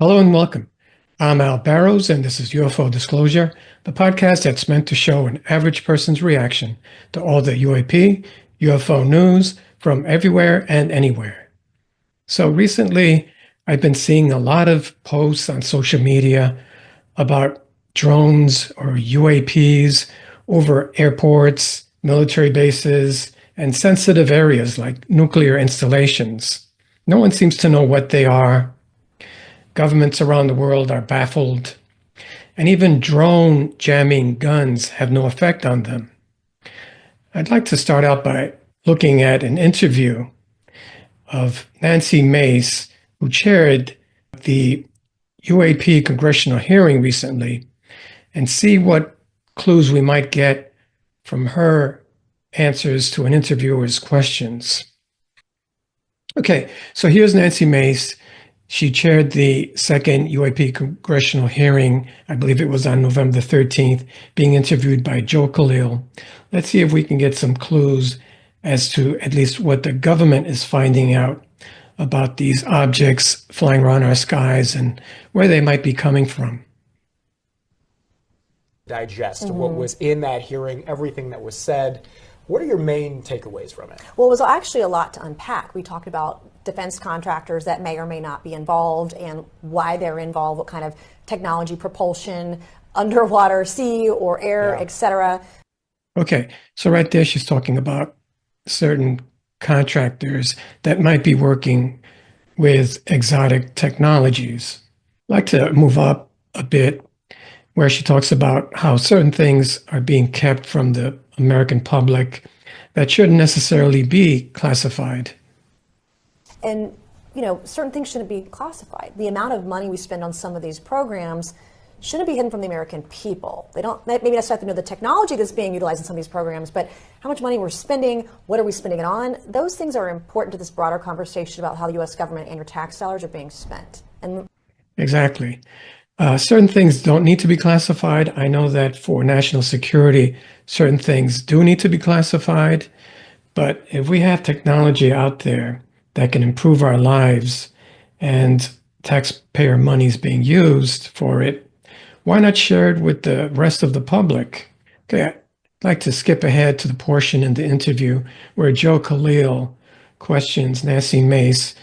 Hello and welcome. I'm Al Barrows, and this is UFO Disclosure, the podcast that's meant to show an average person's reaction to all the UAP, UFO news from everywhere and anywhere. So recently, I've been seeing a lot of posts on social media about drones or UAPs over airports, military bases, and sensitive areas like nuclear installations. No one seems to know what they are. Governments around the world are baffled, and even drone jamming guns have no effect on them. I'd like to start out by looking at an interview of Nancy Mace, who chaired the UAP congressional hearing recently, and see what clues we might get from her answers to an interviewer's questions. Okay, so here's Nancy Mace. She chaired the second UAP congressional hearing. I believe it was on November 13th, being interviewed by Joe Khalil. Let's see if we can get some clues as to at least what the government is finding out about these objects flying around our skies and where they might be coming from. Digest what was in that hearing, everything that was said. What are your main takeaways from it? Well, it was actually a lot to unpack. We talked about defense contractors that may or may not be involved and why they're involved, what kind of technology, propulsion, underwater, sea or air, etc. Okay, so right there she's talking about certain contractors that might be working with exotic technologies. I'd like to move up a bit where she talks about how certain things are being kept from the American public that shouldn't necessarily be classified. And, you know, certain things shouldn't be classified. The amount of money we spend on some of these programs shouldn't be hidden from the American people. They don't maybe necessarily have to know the technology that's being utilized in some of these programs, but how much money we're spending, what are we spending it on? Those things are important to this broader conversation about how the U.S. government and your tax dollars are being spent. And exactly. Certain things don't need to be classified. I know that for national security, certain things do need to be classified. But if we have technology out there that can improve our lives and taxpayer money is being used for it, why not share it with the rest of the public? Okay, I'd like to skip ahead to the portion in the interview where Joe Khalil questions Nancy Mace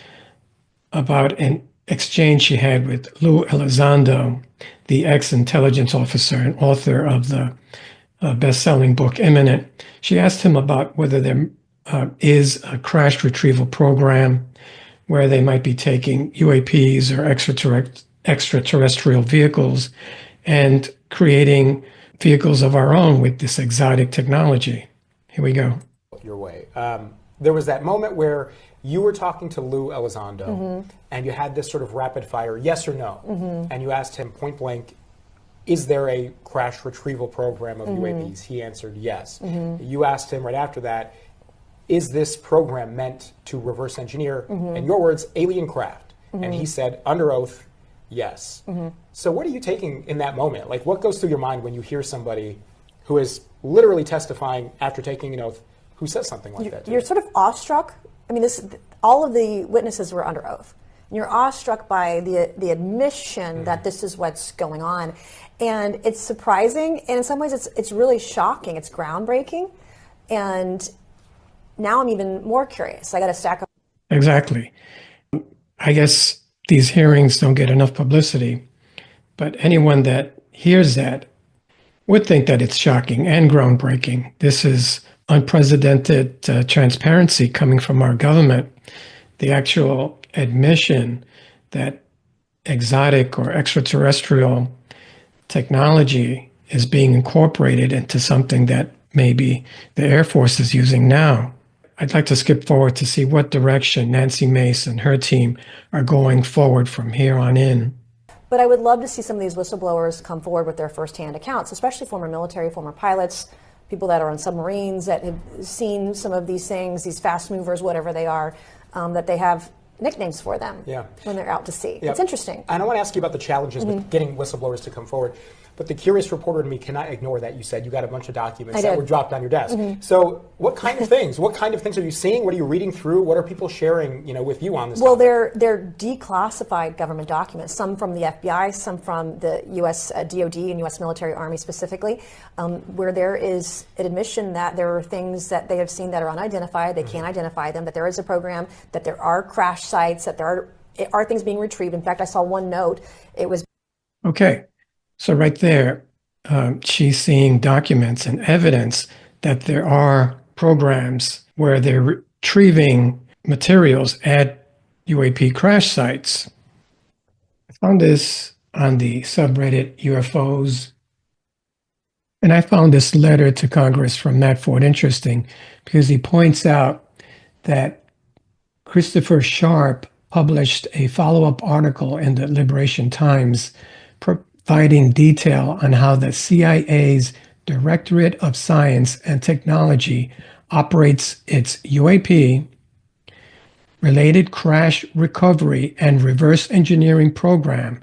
about an exchange she had with Lou Elizondo, the ex-intelligence officer and author of the best-selling book Imminent. She asked him about whether there is a crash retrieval program where they might be taking UAPs or extraterrestrial vehicles and creating vehicles of our own with this exotic technology. Here we go. Your way. There was that moment where you were talking to Lou Elizondo and you had this sort of rapid fire, yes or no, and you asked him point blank, is there a crash retrieval program of UAPs? He answered yes. You asked him right after that, is this program meant to reverse engineer, in your words, alien craft? And he said, under oath, yes. So what are you taking in that moment? Like, what goes through your mind when you hear somebody who is literally testifying after taking an oath who says something like that? You're sort of awestruck. I mean, all of the witnesses were under oath. And you're awestruck by the admission that this is what's going on. And it's surprising, and in some ways it's really shocking. It's groundbreaking. And now I'm even more curious. I got to stack up. Exactly. I guess these hearings don't get enough publicity, but anyone that hears that would think that it's shocking and groundbreaking. This is unprecedented transparency coming from our government. The actual admission that exotic or extraterrestrial technology is being incorporated into something that maybe the Air Force is using now. I'd like to skip forward to see what direction Nancy Mace and her team are going forward from here on in. But I would love to see some of these whistleblowers come forward with their firsthand accounts, especially former military, former pilots, people that are on submarines that have seen some of these things, these fast movers, whatever they are, that they have nicknames for them when they're out to sea. It's interesting. And I want to ask you about the challenges with getting whistleblowers to come forward. But the curious reporter in me cannot ignore that you said you got a bunch of documents that did. were dropped on your desk. So what kind of things? What kind of things are you seeing? What are you reading through? What are people sharing, with you on this Well, topic? they're declassified government documents, some from the FBI, some from the U.S. DOD and U.S. military army specifically, where there is an admission that there are things that they have seen that are unidentified, they can't identify them, that there is a program, that there are crash sites, that there are things being retrieved. In fact, I saw one note, it was... Okay, so right there, she's seeing documents and evidence that there are programs where they're retrieving materials at UAP crash sites. I found this on the subreddit UFOs, and I found this letter to Congress from Matt Ford interesting because he points out that Christopher Sharp published a follow-up article in the Liberation Times providing detail on how the CIA's Directorate of Science and Technology operates its UAP, related crash recovery and reverse engineering program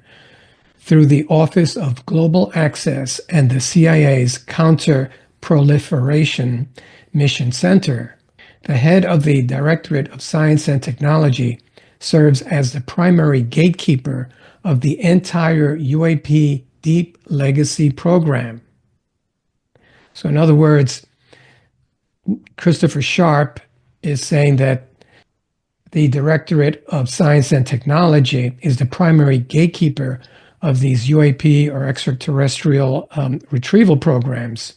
through the Office of Global Access and the CIA's Counter-Proliferation Mission Center. The head of the Directorate of Science and Technology serves as the primary gatekeeper of the entire UAP Deep Legacy program. So in other words, Christopher Sharp is saying that the Directorate of Science and Technology is the primary gatekeeper of these UAP or extraterrestrial retrieval programs.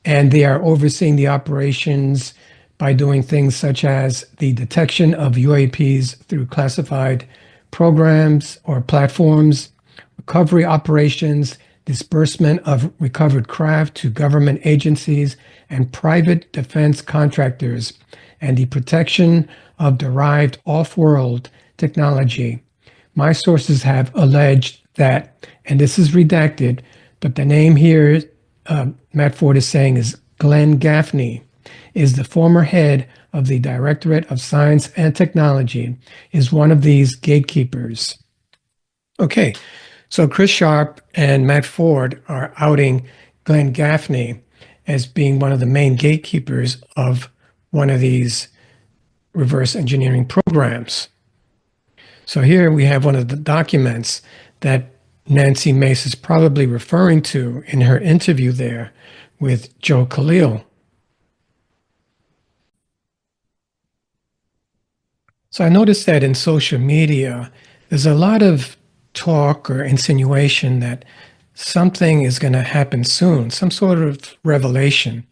And they are overseeing the operations by doing things such as the detection of UAPs through classified programs or platforms, recovery operations, disbursement of recovered craft to government agencies and private defense contractors, and the protection of derived off-world technology. My sources have alleged that, and this is redacted, but the name here Matt Ford is saying is Glenn Gaffney, is the former head of the Directorate of Science and Technology, is one of these gatekeepers. Okay, so Chris Sharp and Matt Ford are outing Glenn Gaffney as being one of the main gatekeepers of one of these reverse engineering programs. So here we have one of the documents that Nancy Mace is probably referring to in her interview there with Joe Khalil. So I noticed that in social media, there's a lot of talk or insinuation that something is going to happen soon, some sort of revelation.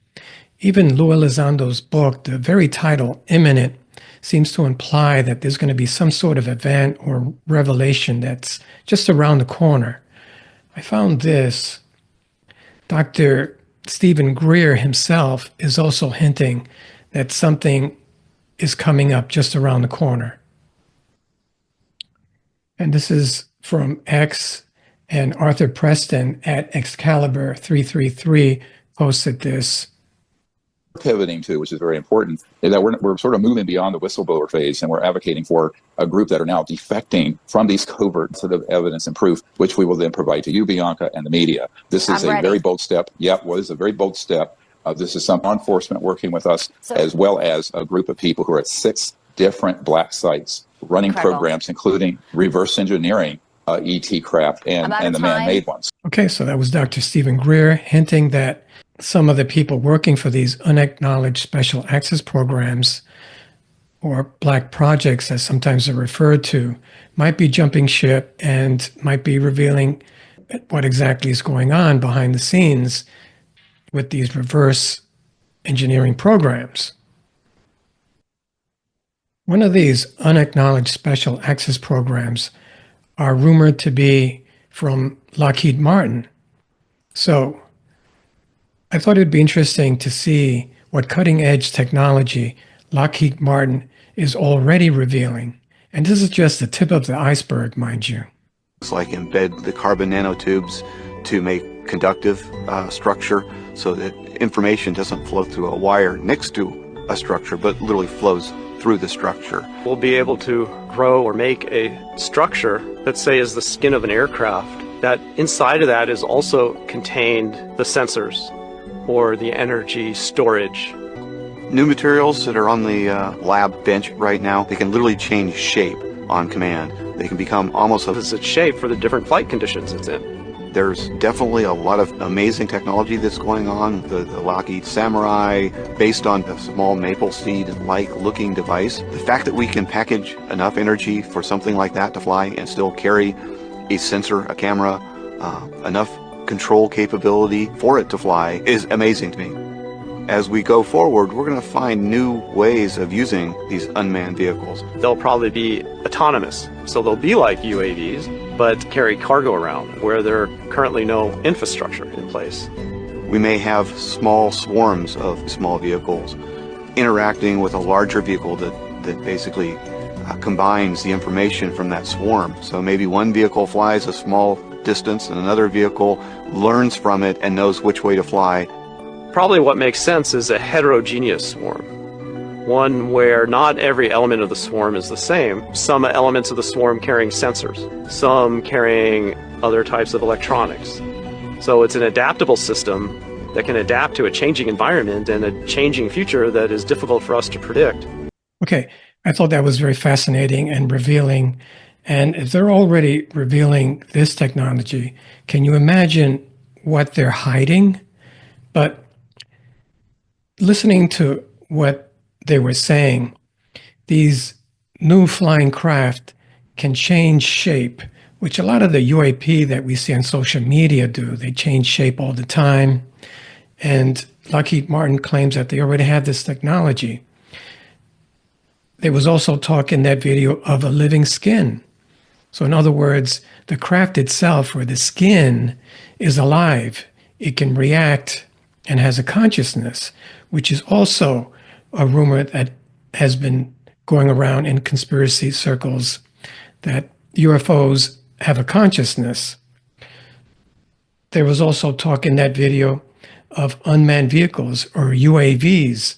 Even Lou Elizondo's book, the very title, Imminent, seems to imply that there's going to be some sort of event or revelation that's just around the corner. I found this. Dr. Stephen Greer himself is also hinting that something is coming up just around the corner. And this is from X, and Arthur Preston at Excalibur 333 posted this. Pivoting to, which is very important, is that we're sort of moving beyond the whistleblower phase, and we're advocating for a group that are now defecting from these covert sort of evidence and proof, which we will then provide to you, Bianca, and the media. This is a very bold step. Yep, well, this is a very bold step. This is some law enforcement working with us, as well as a group of people who are at 6 different black sites running programs, including reverse engineering ET craft and the man-made ones. Okay, so that was Dr. Stephen Greer hinting that some of the people working for these unacknowledged special access programs, or black projects as sometimes they're referred to, might be jumping ship and might be revealing what exactly is going on behind the scenes with these reverse engineering programs. One of these unacknowledged special access programs are rumored to be from Lockheed Martin. So I thought it would be interesting to see what cutting-edge technology Lockheed Martin is already revealing. And this is just the tip of the iceberg, mind you. It's like embed the carbon nanotubes to make conductive structure so that information doesn't flow through a wire next to a structure, but literally flows through the structure. We'll be able to grow or make a structure that, say, is the skin of an aircraft, that inside of that is also contained the sensors or the energy storage. New materials that are on the lab bench right now, they can literally change shape on command. They can become almost Opposite shape for the different flight conditions it's in. There's definitely a lot of amazing technology that's going on. The Lockheed Samurai, based on a small maple seed-like looking device. The fact that we can package enough energy for something like that to fly and still carry a sensor, a camera, enough control capability for it to fly is amazing to me. As we go forward, we're going to find new ways of using these unmanned vehicles. They'll probably be autonomous, so they'll be like UAVs, but carry cargo around where there are currently no infrastructure in place. We may have small swarms of small vehicles interacting with a larger vehicle that basically combines the information from that swarm. So maybe one vehicle flies a small distance and another vehicle learns from it and knows which way to fly. Probably what makes sense is a heterogeneous swarm. One where not every element of the swarm is the same. Some elements of the swarm carrying sensors, some carrying other types of electronics. So it's an adaptable system that can adapt to a changing environment and a changing future that is difficult for us to predict. Okay, I thought that was very fascinating and revealing. And if they're already revealing this technology, can you imagine what they're hiding? But listening to what they were saying, these new flying craft can change shape, which a lot of the UAP that we see on social media do. They change shape all the time. And Lockheed Martin claims that they already have this technology. There was also talk in that video of a living skin. So in other words, the craft itself, or the skin, is alive. It can react and has a consciousness, which is also a rumor that has been going around in conspiracy circles, that UFOs have a consciousness. There was also talk in that video of unmanned vehicles, or UAVs,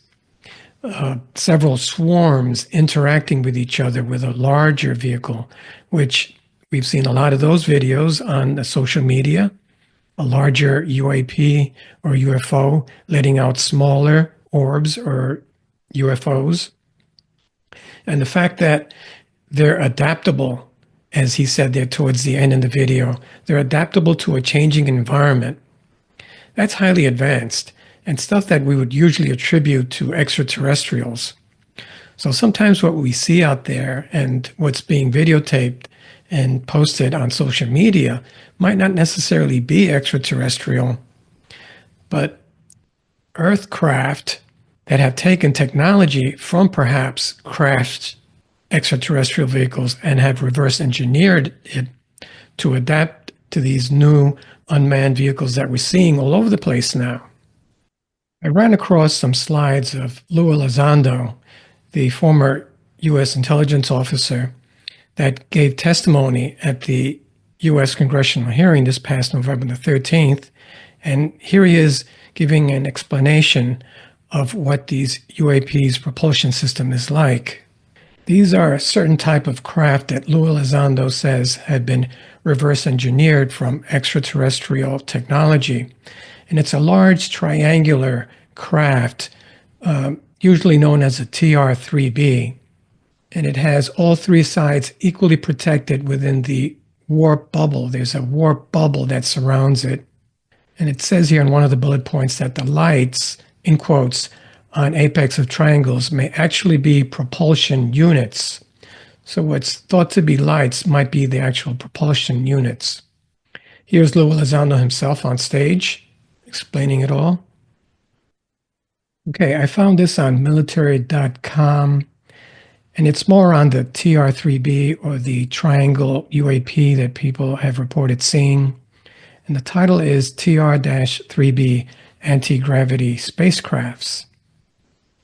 several swarms interacting with each other with a larger vehicle, which we've seen a lot of those videos on the social media. A larger UAP or UFO letting out smaller orbs or UFOs. And the fact that they're adaptable, as he said there towards the end of the video, they're adaptable to a changing environment. That's highly advanced and stuff that we would usually attribute to extraterrestrials. So sometimes what we see out there and what's being videotaped and posted on social media might not necessarily be extraterrestrial, but Earth craft that have taken technology from perhaps crashed extraterrestrial vehicles and have reverse engineered it to adapt to these new unmanned vehicles that we're seeing all over the place now. I ran across some slides of Lou Elizondo, the former U.S. intelligence officer that gave testimony at the U.S. congressional hearing this past November the 13th. And here he is giving an explanation of what these UAP's propulsion system is like. These are a certain type of craft that Lou Elizondo says had been reverse engineered from extraterrestrial technology. And it's a large triangular craft, usually known as a TR-3B. And it has all three sides equally protected within the warp bubble. There's a warp bubble that surrounds it. And it says here in one of the bullet points that the lights, in quotes, on apex of triangles may actually be propulsion units. So what's thought to be lights might be the actual propulsion units. Here's Lou Elizondo himself on stage, explaining it all. Okay, I found this on military.com. And it's more on the TR-3B, or the triangle UAP that people have reported seeing. And the title is TR-3B Anti-Gravity Spacecrafts.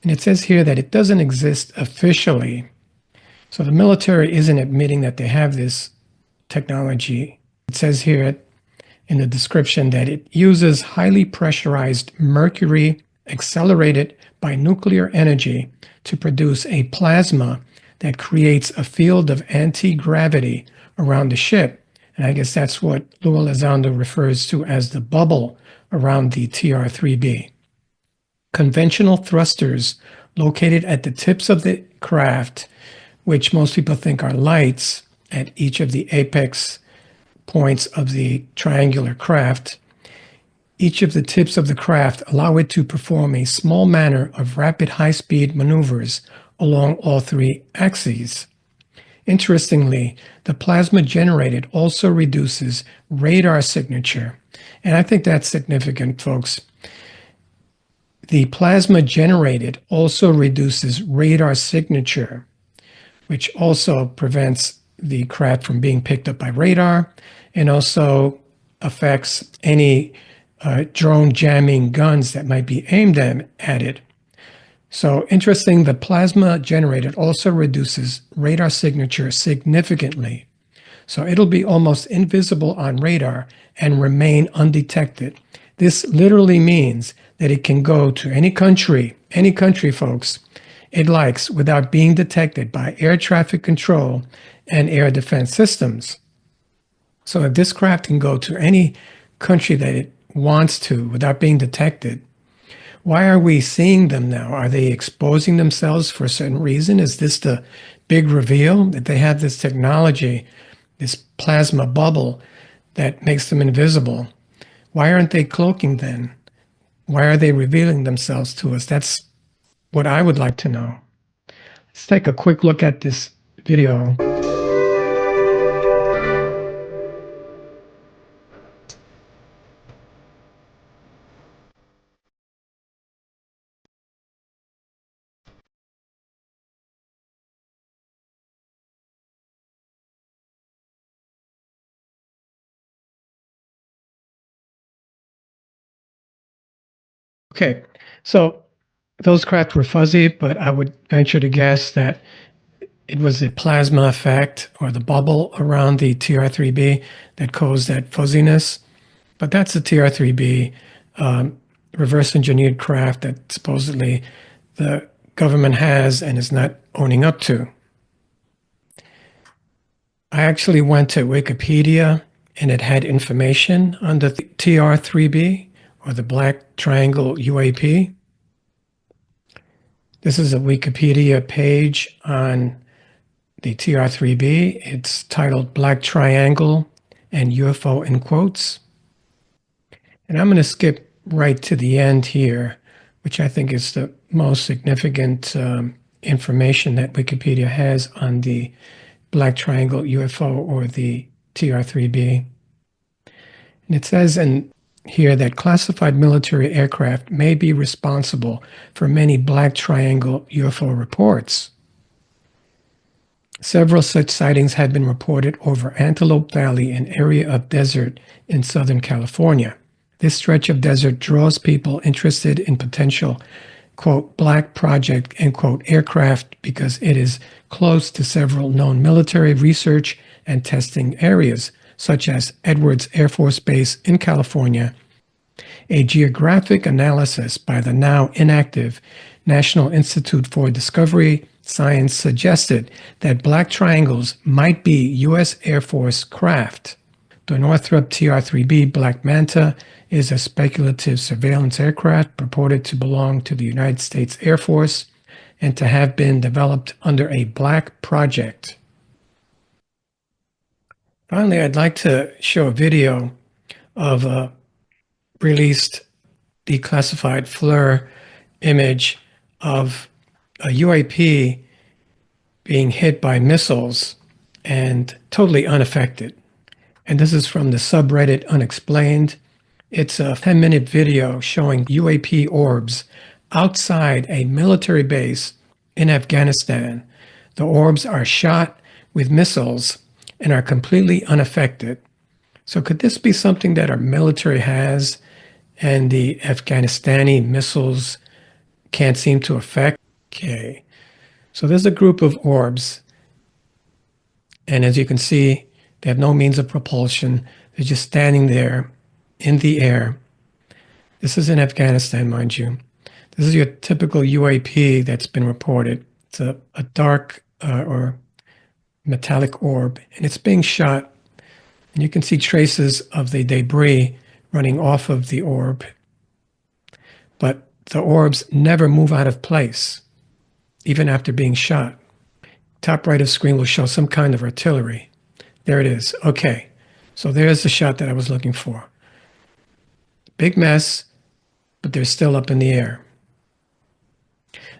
And it says here that it doesn't exist officially. So the military isn't admitting that they have this technology. It says here in the description that it uses highly pressurized mercury accelerated by nuclear energy to produce a plasma that creates a field of anti-gravity around the ship And I guess that's what Lou Elizondo refers to as the bubble around the TR-3B. Conventional thrusters located at the tips of the craft, which most people think are lights at each of the apex points of the triangular craft, each of the tips of the craft allow it to perform a small manner of rapid high-speed maneuvers along all three axes. Interestingly, the plasma generated also reduces radar signature. And I think that's significant, folks. The plasma generated also reduces radar signature, which also prevents the craft from being picked up by radar and also affects any drone jamming guns that might be aimed at it. So interesting, the plasma generated also reduces radar signature significantly. So it'll be almost invisible on radar and remain undetected. This literally means that it can go to any country, folks, it likes without being detected by air traffic control and air defense systems. So if this craft can go to any country that it wants to without being detected, why are we seeing them now? Are they exposing themselves for a certain reason? Is this the big reveal that they have this technology, this plasma bubble that makes them invisible? Why aren't they cloaking then? Why are they revealing themselves to us? That's what I would like to know. Let's take a quick look at this video. Okay, so those craft were fuzzy, but I would venture to guess that it was the plasma effect or the bubble around the TR-3B that caused that fuzziness. But that's the TR-3B reverse engineered craft that supposedly the government has and is not owning up to. I actually went to Wikipedia and it had information on the TR-3B or the Black Triangle UAP. This is a Wikipedia page on the TR-3B. It's titled Black Triangle and UFO in quotes. And I'm going to skip right to the end here, which I think is the most significant information that Wikipedia has on the Black Triangle UFO or the TR-3B. And it says in here that classified military aircraft may be responsible for many Black Triangle UFO reports. Several such sightings have been reported over Antelope Valley, an area of desert in Southern California. This stretch of desert draws people interested in potential, quote, black project, end quote, aircraft because it is close to several known military research and testing areas, such as Edwards Air Force Base in California. A geographic analysis by the now inactive National Institute for Discovery Science suggested that black triangles might be U.S. Air Force craft. The Northrop TR-3B Black Manta is a speculative surveillance aircraft purported to belong to the United States Air Force and to have been developed under a black project. Finally, I'd like to show a video of a released declassified FLIR image of a UAP being hit by missiles and totally unaffected. And this is from the subreddit Unexplained. It's a 10-minute video showing UAP orbs outside a military base in Afghanistan. The orbs are shot with missiles and are completely unaffected. So could this be something that our military has and the Afghanistani missiles can't seem to affect? Okay, so there's a group of orbs, and as you can see, they have no means of propulsion. They're just standing there in the air. This is in Afghanistan, mind you. This is your typical UAP that's been reported. It's a dark or metallic orb, and it's being shot And you can see traces of the debris running off of the orb. But the orbs never move out of place, even after being shot. Top right of screen will show some kind of artillery. There it is. Okay, so there's the shot that I was looking for. Big mess, but they're still up in the air.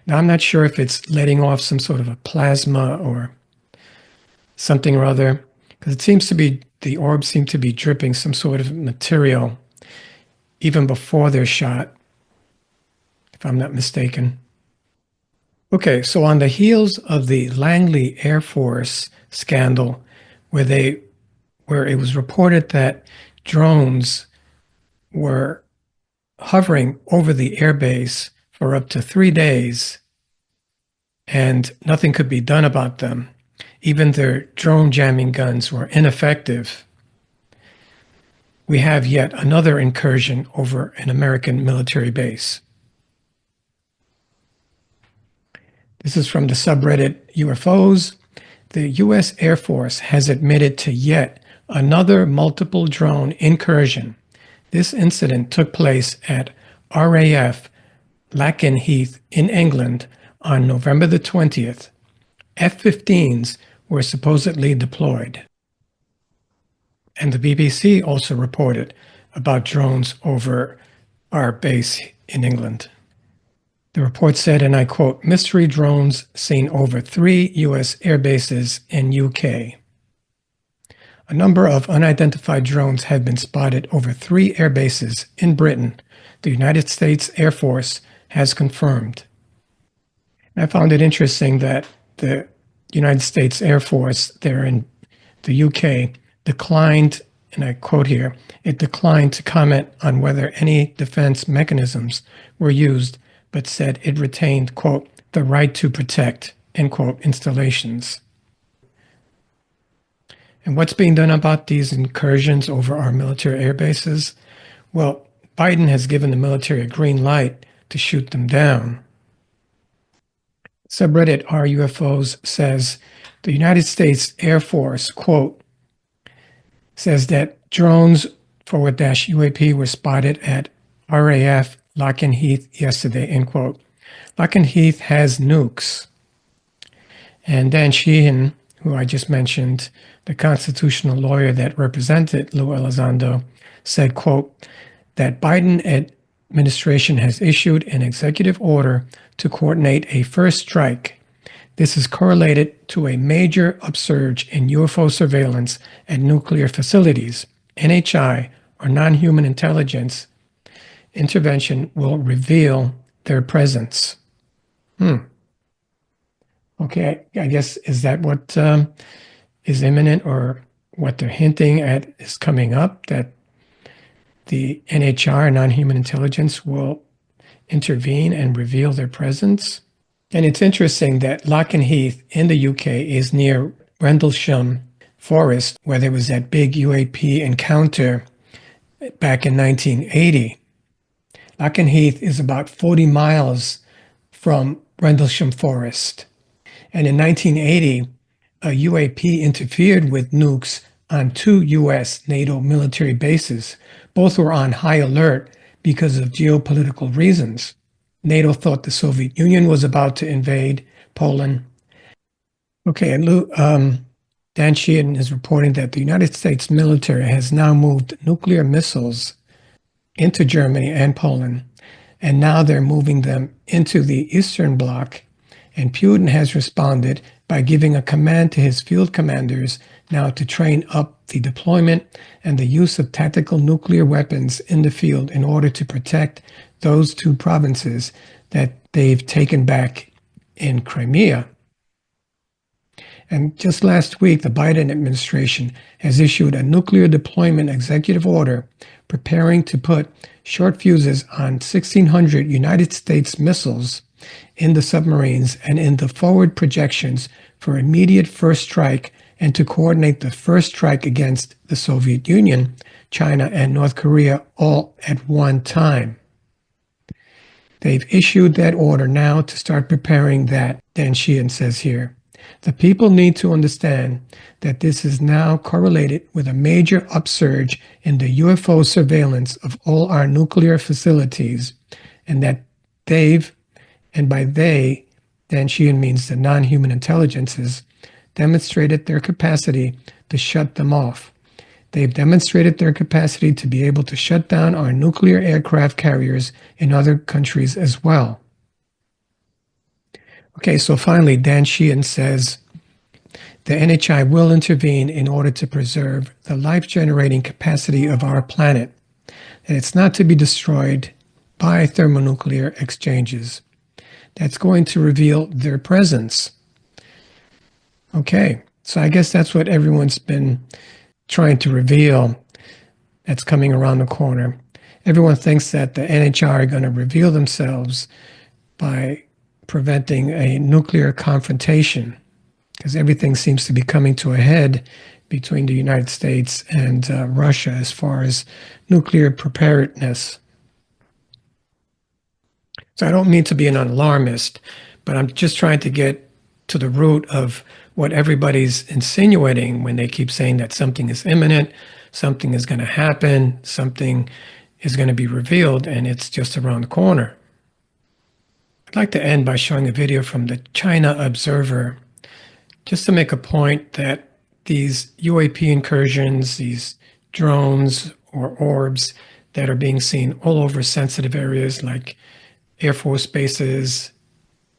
Now, I'm not sure if it's letting off some sort of a plasma or something or other, because it seems to be, the orbs seem to be dripping some sort of material even before they're shot, if I'm not mistaken. Okay, so on the heels of the Langley Air Force scandal, where it was reported that drones were hovering over the airbase for up to 3 days and nothing could be done about them. Even their drone jamming guns were ineffective. We have yet another incursion over an American military base. This is from the subreddit UFOs. The U.S. Air Force has admitted to yet another multiple drone incursion. This incident took place at RAF Lakenheath in England on November the 20th. F-15s were supposedly deployed. And the BBC also reported about drones over our base in England. The report said, and I quote, mystery drones seen over 3 U.S. air bases in UK. A number of unidentified drones have been spotted over 3 air bases in Britain, the United States Air Force has confirmed. I found it interesting that the United States Air Force there in the UK declined, and I quote here, it declined to comment on whether any defense mechanisms were used, but said it retained, quote, the right to protect, end quote, installations. And what's being done about these incursions over our military air bases? Well, Biden has given the military a green light to shoot them down. Subreddit RUFOs says the United States Air Force, quote, says that drones /UAP were spotted at RAF Lakenheath yesterday, end quote. Lakenheath has nukes. And Dan Sheehan, who I just mentioned, the constitutional lawyer that represented Lou Elizondo, said, quote, that Biden administration has issued an executive order to coordinate a first strike. This is correlated to a major upsurge in UFO surveillance at nuclear facilities. NHI, or non-human intelligence, intervention will reveal their presence. Okay, I guess, is that what is imminent, or what they're hinting at is coming up, that the NHR, non-human intelligence, will intervene and reveal their presence? And it's interesting that Lakenheath in the UK is near Rendlesham Forest, where there was that big UAP encounter back in 1980. Lakenheath is about 40 miles from Rendlesham Forest. And in 1980, a UAP interfered with nukes on 2 U.S. NATO military bases. Both were on high alert because of geopolitical reasons. NATO thought the Soviet Union was about to invade Poland. Okay, and Dan Sheehan is reporting that the United States military has now moved nuclear missiles into Germany and Poland, and now they're moving them into the Eastern Bloc, and Putin has responded by giving a command to his field commanders now to train up the deployment and the use of tactical nuclear weapons in the field in order to protect those 2 provinces that they've taken back in Crimea. And just last week, the Biden administration has issued a nuclear deployment executive order preparing to put short fuses on 1,600 United States missiles in the submarines and in the forward projections for immediate first strike, and to coordinate the first strike against the Soviet Union, China, and North Korea all at one time. They've issued that order now to start preparing that, Dan Sheehan says here. The people need to understand that this is now correlated with a major upsurge in the UFO surveillance of all our nuclear facilities, and that they've, and by they, Dan Sheehan means the non-human intelligences, demonstrated their capacity to shut them off. They've demonstrated their capacity to be able to shut down our nuclear aircraft carriers in other countries as well. Okay, so finally, Dan Sheehan says, the NHI will intervene in order to preserve the life-generating capacity of our planet, and it's not to be destroyed by thermonuclear exchanges. That's going to reveal their presence. Okay, so I guess that's what everyone's been trying to reveal that's coming around the corner. Everyone thinks that the NHI are going to reveal themselves by preventing a nuclear confrontation, because everything seems to be coming to a head between the United States and Russia as far as nuclear preparedness. So I don't mean to be an alarmist, but I'm just trying to get to the root of what everybody's insinuating when they keep saying that something is imminent, something is going to happen, something is going to be revealed, and it's just around the corner. I'd like to end by showing a video from the China Observer, just to make a point that these UAP incursions, these drones or orbs that are being seen all over sensitive areas like Air Force bases,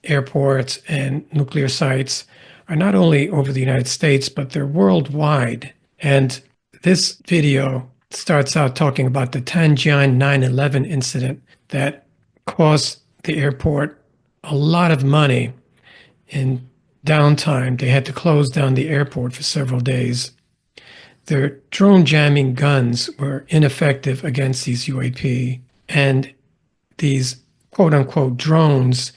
airports, and nuclear sites are not only over the United States, but they're worldwide. And this video starts out talking about the Tianjin 9/11 incident that cost the airport a lot of money in downtime. They had to close down the airport for several days. Their drone jamming guns were ineffective against these UAP, and these quote-unquote drones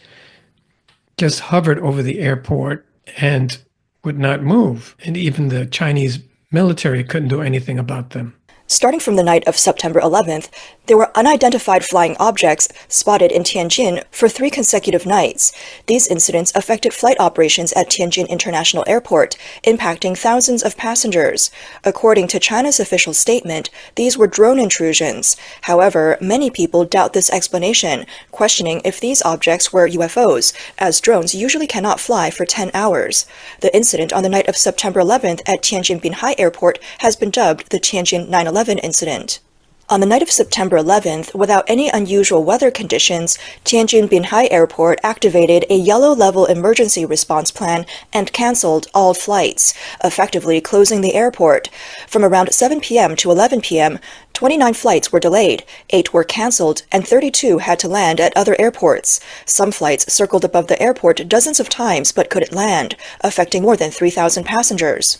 just hovered over the airport and would not move. And even the Chinese military couldn't do anything about them. Starting from the night of September 11th, there were unidentified flying objects spotted in Tianjin for 3 consecutive nights. These incidents affected flight operations at Tianjin International Airport, impacting thousands of passengers. According to China's official statement, these were drone intrusions. However, many people doubt this explanation, questioning if these objects were UFOs, as drones usually cannot fly for 10 hours. The incident on the night of September 11th at Tianjin Binhai Airport has been dubbed the Tianjin 9/11 incident. On the night of September 11th, without any unusual weather conditions, Tianjin Binhai Airport activated a yellow-level emergency response plan and cancelled all flights, effectively closing the airport. From around 7 p.m. to 11 p.m., 29 flights were delayed, 8 were cancelled, and 32 had to land at other airports. Some flights circled above the airport dozens of times but couldn't land, affecting more than 3,000 passengers.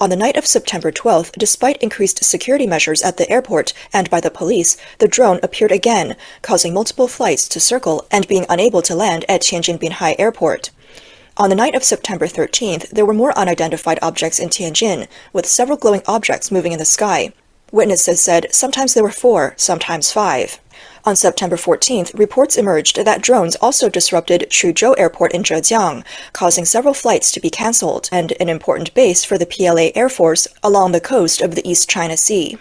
On the night of September 12th, despite increased security measures at the airport and by the police, the drone appeared again, causing multiple flights to circle and being unable to land at Tianjin Binhai Airport. On the night of September 13th, there were more unidentified objects in Tianjin, with several glowing objects moving in the sky. Witnesses said sometimes there were 4, sometimes 5. On September 14th, reports emerged that drones also disrupted Chuzhou Airport in Zhejiang, causing several flights to be cancelled and an important base for the PLA Air Force along the coast of the East China Sea.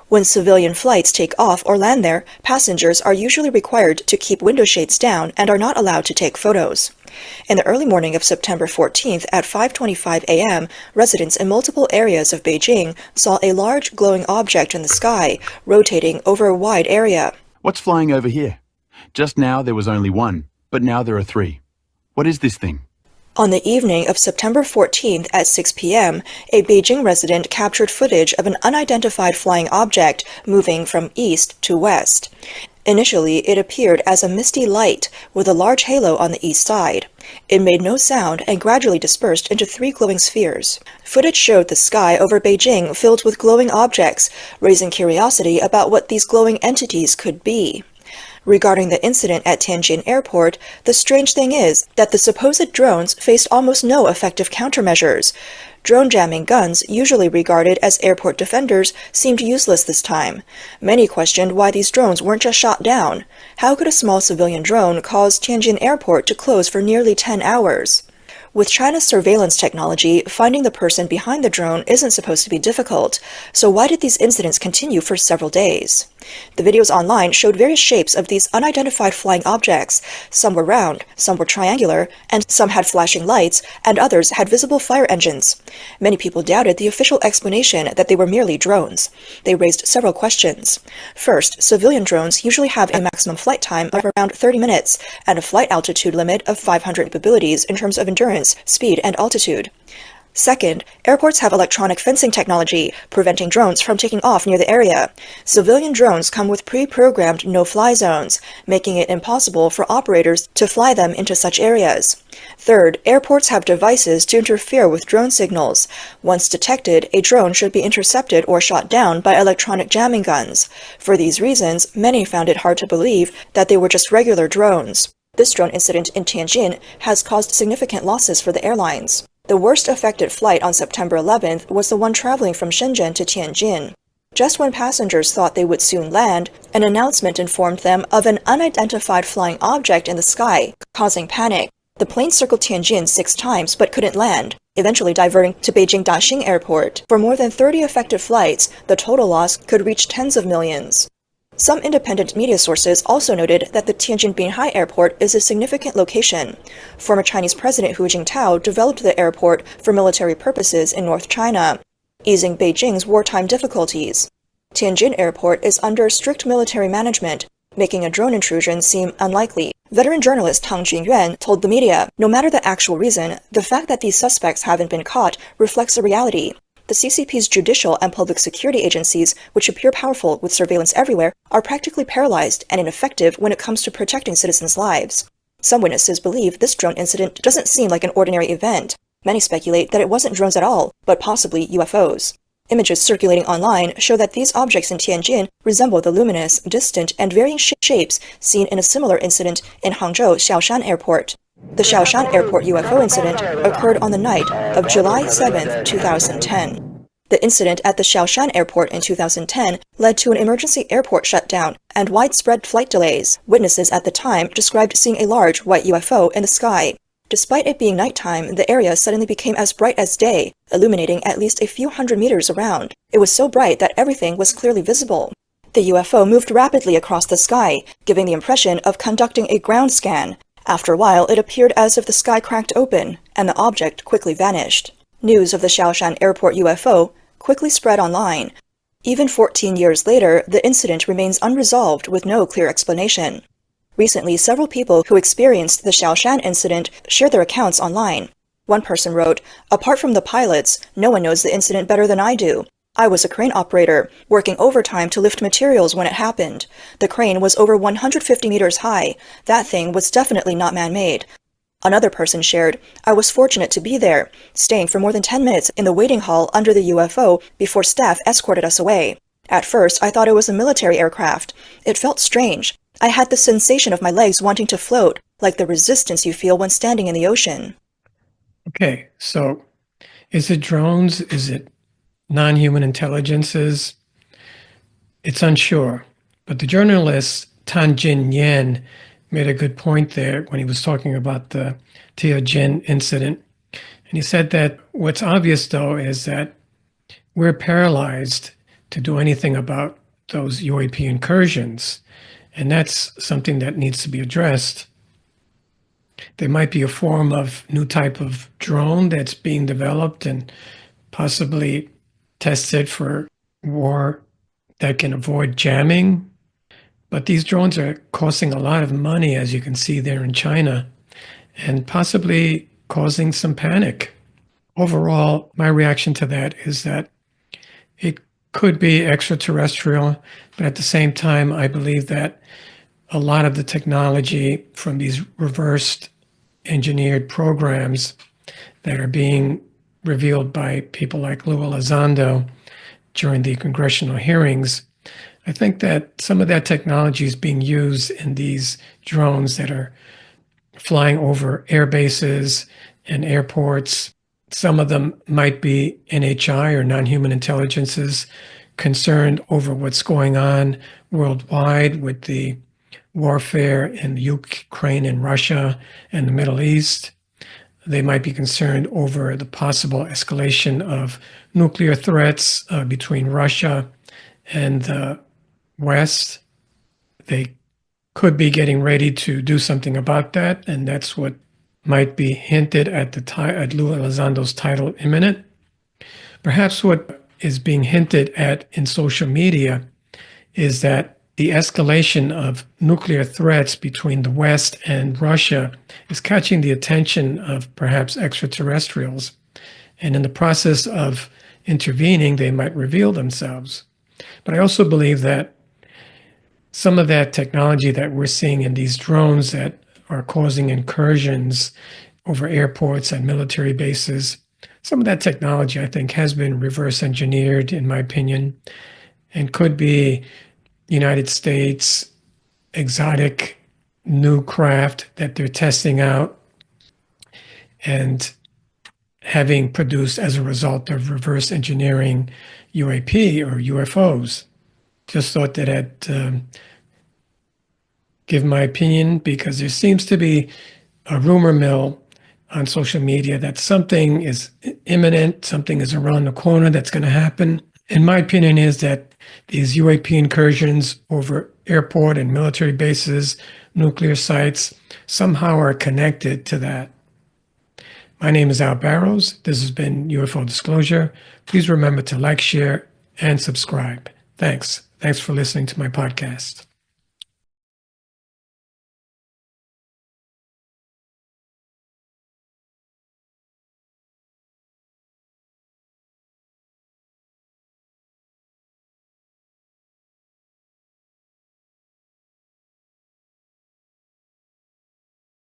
When civilian flights take off or land there, passengers are usually required to keep window shades down and are not allowed to take photos. In the early morning of September 14th at 5:25 a.m., residents in multiple areas of Beijing saw a large glowing object in the sky, rotating over a wide area. What's flying over here? Just now there was only 1, but now there are 3. What is this thing? On the evening of September 14th at 6 p.m., a Beijing resident captured footage of an unidentified flying object moving from east to west. Initially, it appeared as a misty light with a large halo on the east side. It made no sound and gradually dispersed into 3 glowing spheres. Footage showed the sky over Beijing filled with glowing objects, raising curiosity about what these glowing entities could be. Regarding the incident at Tianjin Airport, the strange thing is that the supposed drones faced almost no effective countermeasures. Drone jamming guns, usually regarded as airport defenders, seemed useless this time. Many questioned why these drones weren't just shot down. How could a small civilian drone cause Tianjin Airport to close for nearly 10 hours? With China's surveillance technology, finding the person behind the drone isn't supposed to be difficult, so why did these incidents continue for several days? The videos online showed various shapes of these unidentified flying objects. Some were round, some were triangular, and some had flashing lights, and others had visible fire engines. Many people doubted the official explanation that they were merely drones. They raised several questions. First, civilian drones usually have a maximum flight time of around 30 minutes and a flight altitude limit of 500 capabilities in terms of endurance, speed, and altitude. Second, airports have electronic fencing technology, preventing drones from taking off near the area. Civilian drones come with pre-programmed no-fly zones, making it impossible for operators to fly them into such areas. Third, airports have devices to interfere with drone signals. Once detected, a drone should be intercepted or shot down by electronic jamming guns. For these reasons, many found it hard to believe that they were just regular drones. This drone incident in Tianjin has caused significant losses for the airlines. The worst affected flight on September 11th was the one traveling from Shenzhen to Tianjin. Just when passengers thought they would soon land, an announcement informed them of an unidentified flying object in the sky, causing panic. The plane circled Tianjin 6 times but couldn't land, eventually diverting to Beijing Daxing Airport. For more than 30 affected flights, the total loss could reach tens of millions. Some independent media sources also noted that the Tianjin Binhai Airport is a significant location. Former Chinese President Hu Jintao developed the airport for military purposes in North China, easing Beijing's wartime difficulties. Tianjin Airport is under strict military management, making a drone intrusion seem unlikely. Veteran journalist Tang Junyuan told the media, no matter the actual reason, the fact that these suspects haven't been caught reflects a reality. The CCP's judicial and public security agencies, which appear powerful with surveillance everywhere, are practically paralyzed and ineffective when it comes to protecting citizens' lives. Some witnesses believe this drone incident doesn't seem like an ordinary event. Many speculate that it wasn't drones at all, but possibly UFOs. Images circulating online show that these objects in Tianjin resemble the luminous, distant, and varying shapes seen in a similar incident in Hangzhou Xiaoshan Airport. The Xiaoshan Airport UFO incident occurred on the night of July 7, 2010. The incident at the Xiaoshan Airport in 2010 led to an emergency airport shutdown and widespread flight delays. Witnesses at the time described seeing a large white UFO in the sky. Despite it being nighttime, the area suddenly became as bright as day, illuminating at least a few hundred meters around. It was so bright that everything was clearly visible. The UFO moved rapidly across the sky, giving the impression of conducting a ground scan. After a while, it appeared as if the sky cracked open, and the object quickly vanished. News of the Xiaoshan Airport UFO quickly spread online. Even 14 years later, the incident remains unresolved with no clear explanation. Recently, several people who experienced the Xiaoshan incident shared their accounts online. One person wrote, "Apart from the pilots, no one knows the incident better than I do. I was a crane operator, working overtime to lift materials when it happened. The crane was over 150 meters high. That thing was definitely not man-made." Another person shared, "I was fortunate to be there, staying for more than 10 minutes in the waiting hall under the UFO before staff escorted us away. At first, I thought it was a military aircraft. It felt strange. I had the sensation of my legs wanting to float, like the resistance you feel when standing in the ocean." Okay, so is it drones? Is it non-human intelligences? It's unsure. But the journalist Tan Jin Yan made a good point there when he was talking about the Tianjin incident. And he said that what's obvious, though, is that we're paralyzed to do anything about those UAP incursions. And that's something that needs to be addressed. There might be a form of new type of drone that's being developed and possibly tested for war that can avoid jamming. But these drones are costing a lot of money, as you can see there in China, and possibly causing some panic. Overall, my reaction to that is that it could be extraterrestrial, but at the same time, I believe that a lot of the technology from these reversed engineered programs that are being revealed by people like Lou Elizondo during the congressional hearings, I think that some of that technology is being used in these drones that are flying over air bases and airports. Some of them might be NHI or non-human intelligences concerned over what's going on worldwide with the warfare in Ukraine and Russia and the Middle East. They might be concerned over the possible escalation of nuclear threats between Russia and the West. They could be getting ready to do something about that, and that's what might be hinted at at Lou Elizondo's title, Imminent. Perhaps what is being hinted at in social media is that the escalation of nuclear threats between the West and Russia is catching the attention of perhaps extraterrestrials. And in the process of intervening, they might reveal themselves. But I also believe that some of that technology that we're seeing in these drones that are causing incursions over airports and military bases, some of that technology, I think, has been reverse engineered, in my opinion, and could be United States exotic new craft that they're testing out and having produced as a result of reverse engineering UAP or UFOs. Just thought that I'd give my opinion, because there seems to be a rumor mill on social media that something is imminent, something is around the corner that's going to happen. And my opinion is that these UAP incursions over airport and military bases, nuclear sites, somehow are connected to that. My name is Al Barrows. This has been UFO Disclosure. Please remember to like, share, and subscribe. Thanks. Thanks for listening to my podcast.